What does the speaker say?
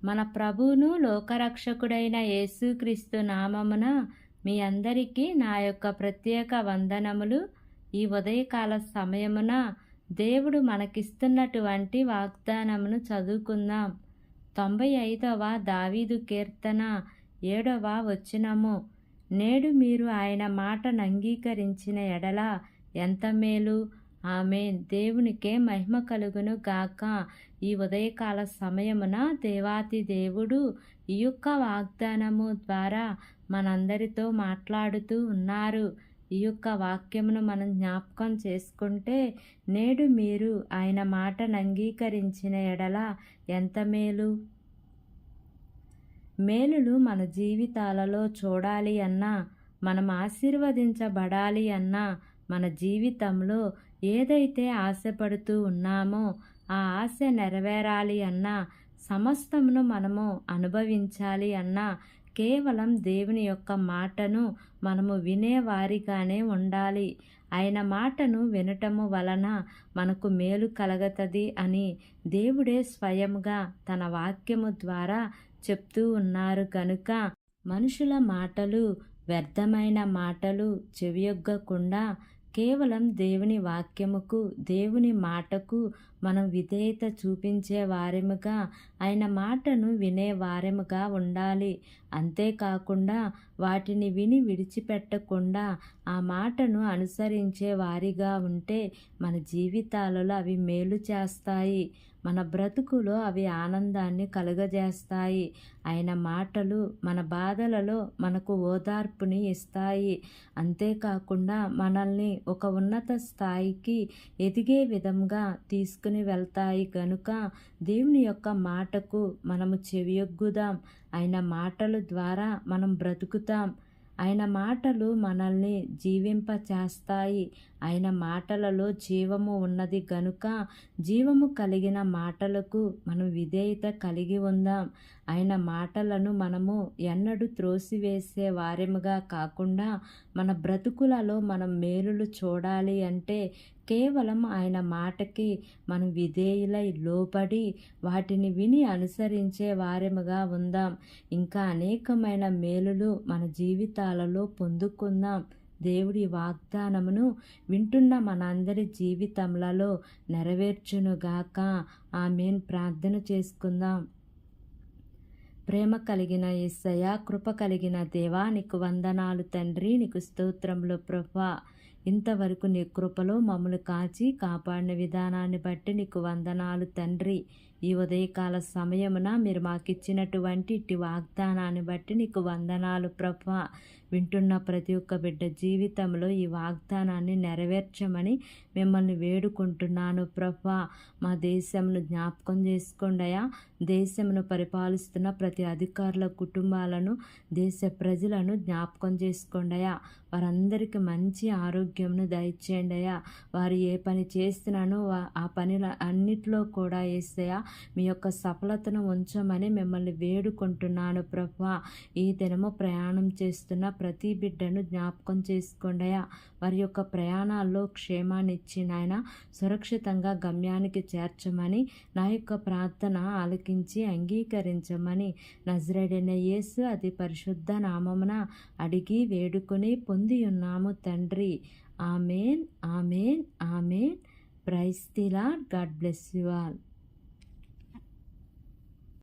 మన ప్రభువును లోకరక్షకుడైన యేసుక్రీస్తు నామమున మీ అందరికీ నా యొక్క ప్రత్యేక వందనములు. ఈ ఉదయకాల సమయమున దేవుడు మనకిస్తున్నటువంటి వాగ్దానమును చదువుకుందాం. 95వ దావీదు కీర్తన 7వ వచనము. నేడు మీరు ఆయన మాటను అంగీకరించిన ఎడల ఎంత మేలు. ఆమేన్. దేవునికే మహిమ కలుగును గాక. ఈ ఉదయకాల సమయమున దేవాతి దేవుడు ఈ యొక్క వాగ్దానము ద్వారా మనందరితో మాట్లాడుతూ ఉన్నారు. ఈ యొక్క వాక్యమును మనం జ్ఞాపకం చేసుకుంటే, నేడు మీరు ఆయన మాటను అంగీకరించిన ఎడల ఎంత మేలు. మేలులు మన జీవితాలలో చూడాలి అన్నా, మనం ఆశీర్వదించబడాలి అన్నా, మన జీవితంలో ఏదైతే ఆశపడుతూ ఉన్నామో ఆ ఆశ నెరవేరాలి అన్నా, సమస్తమును మనము అనుభవించాలి అన్నా, కేవలం దేవుని యొక్క మాటను మనము వినేవారిగానే ఉండాలి. ఆయన మాటను వినటము వలన మనకు మేలు కలగతది అని దేవుడే స్వయంగా తన వాక్యము ద్వారా చెప్తూ ఉన్నారు కనుక, మనుషుల మాటలు, వ్యర్థమైన మాటలు చెవియొగ్గకుండా కేవలం దేవుని వాక్యముకు, దేవుని మాటకు మనం విధేయత చూపించే వారెముగా, ఆయన మాటను వినే వారెముగా ఉండాలి. అంతేకాకుండా వాటిని విని విడిచిపెట్టకుండా ఆ మాటను అనుసరించే వారిగా ఉంటే మన జీవితాలలో అవి మేలు చేస్తాయి. మన బ్రతుకులో అవి ఆనందాన్ని కలుగజేస్తాయి. ఆయన మాటలు మన బాధలలో మనకు ఓదార్పుని ఇస్తాయి. అంతేకాకుండా మనల్ని ఒక ఉన్నత స్థాయికి ఎదిగే విధంగా తీసుకుని వెళ్తాయి కనుక దేవుని యొక్క మాటకు మనము చెవియొగ్గుదాం. ఆయన మాటల ద్వారా మనం బ్రతుకుతాం. ఆయన మాటలు మనల్ని జీవింప చేస్తాయి. ఆయన మాటలలో జీవము ఉన్నది గనుక జీవము కలిగిన మాటలకు మనం విధేయత కలిగి ఉందాం. ఆయన మాటలను మనము ఎన్నడూ త్రోసివేసే వారెముగా కాకుండా మన బ్రతుకులలో మనం మేలులు చూడాలి అంటే కేవలం ఆయన మాటకి మనం విధేయులై లోబడి వాటిని విని అనుసరించే వారెముగా ఉందాం. ఇంకా అనేకమైన మేలులు మన జీవితాలలో పొందుకుందాం. దేవుడి వాగ్దానమును వింటున్న మనందరి జీవితములలో నెరవేర్చునుగాక. ఆమేన్. ప్రార్థన చేసుకుందాం. ప్రేమ కలిగిన యేసయ్య, కృప కలిగిన దేవా, నీకు వందనాలు తండ్రి. నీకు స్తోత్రములు ప్రభువా. ఇంతవరకు నీ కృపలో మమ్మల్ని కాచి కాపాడిన విధానాన్ని బట్టి నీకు వందనాలు తండ్రి. ఈ ఉదయకాల సమయమున మీరు మాకిచ్చినటువంటి ఇట్టి వాగ్దానాన్ని బట్టి నీకు వందనాలు ప్రభువా. వింటున్న ప్రతి ఒక్క బిడ్డ జీవితంలో ఈ వాగ్దానాన్ని నెరవేర్చమని మిమ్మల్ని వేడుకుంటున్నాను ప్రభువా. మా దేశమును జ్ఞాపకం చేసుకోండియా. దేశమును పరిపాలిస్తున్న ప్రతి అధికారుల కుటుంబాలను, దేశ ప్రజలను జ్ఞాపకం చేసుకోండియా. వారందరికీ మంచి ఆరోగ్యంను దయచేయండి అయ్యా. వారు ఏ పని చేస్తున్నానో ఆ పనిల అన్నిట్లో కూడా యేసయ్యా మీ యొక్క సఫలతను ఉంచమని మిమ్మల్ని వేడుకుంటున్నాను ప్రభువా. ఈ దినము ప్రయాణం చేస్తున్న ప్రతి బిడ్డను జ్ఞాపకం చేసుకోండి అయ్యా. వారి యొక్క ప్రయాణాల్లో క్షేమాన్ని ఇచ్చి నాయన సురక్షితంగా గమ్యానికి చేర్చమని నా యొక్క ప్రార్థన ఆలకించి అంగీకరించమని నజరేయుడైన యేసు అతి పరిశుద్ధ నామమున అడిగి వేడుకొని పొంది ఉన్నాము తండ్రి. Amen, amen, amen. Praise the Lord. God bless you all.